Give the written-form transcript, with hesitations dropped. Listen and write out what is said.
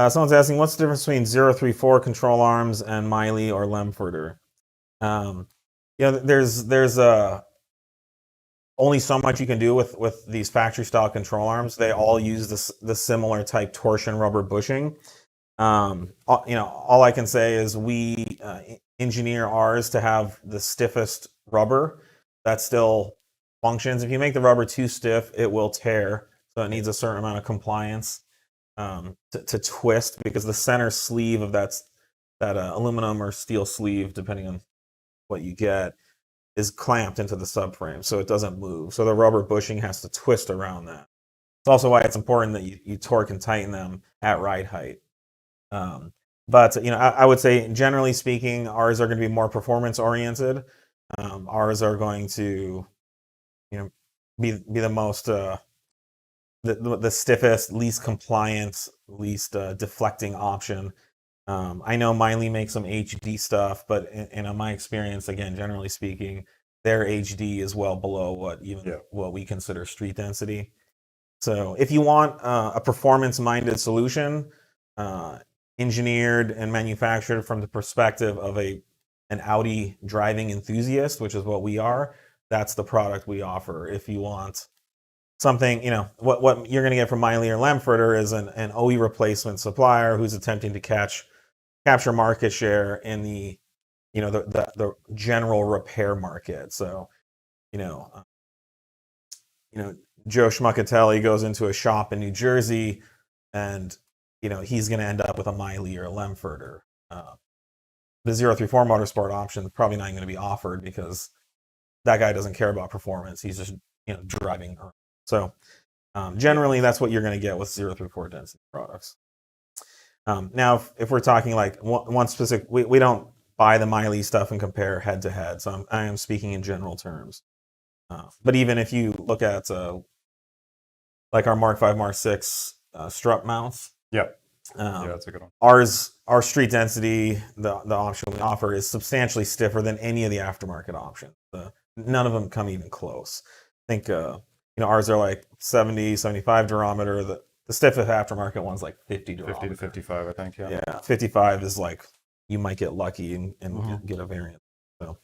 Someone's asking, what's the difference between 034 control arms and Miley or Lemfurter? There's only so much you can do with these factory style control arms. They all use the similar type torsion rubber bushing. All I can say is we engineer ours to have the stiffest rubber. That still functions. If you make the rubber too stiff, it will tear. So it needs a certain amount of compliance to twist, because the center sleeve of that aluminum or steel sleeve, depending on what you get, is clamped into the subframe, so it doesn't move. So the rubber bushing has to twist around that. It's also why it's important that you torque and tighten them at ride height. But I would say, generally speaking, ours are going to be more performance oriented. Ours are going to, be the most the stiffest, least compliant, least deflecting option. I know Miley makes some HD stuff, but in my experience, again, generally speaking, their HD is well below what we consider street density. So if you want a performance-minded solution, engineered and manufactured from the perspective of an Audi driving enthusiast, which is what we are, that's the product we offer. If you want something, what you're going to get from Miley or Lemfurter is an OE replacement supplier who's attempting to capture market share in the general repair market. So, Joe Schmuckatelli goes into a shop in New Jersey, and he's going to end up with a Miley or a Lemfurter. The 034 Motorsport option is probably not going to be offered, because that guy doesn't care about performance. He's just driving. So generally, that's what you're going to get with 034 density products. Now, if we're talking like one specific, we don't buy the Miley stuff and compare head to head. So I am speaking in general terms. But even if you look at like our Mark 5, Mark 6 strut mounts. Yep. Yeah, that's a good one. Our street density, the option we offer, is substantially stiffer than any of the aftermarket options. None of them come even close. I think ours are like 70, 75 durometer. The stiffest aftermarket one's like 50 durometer. 50 to 55, I think. Yeah. Yeah, 55 is like you might get lucky and get a variant. So.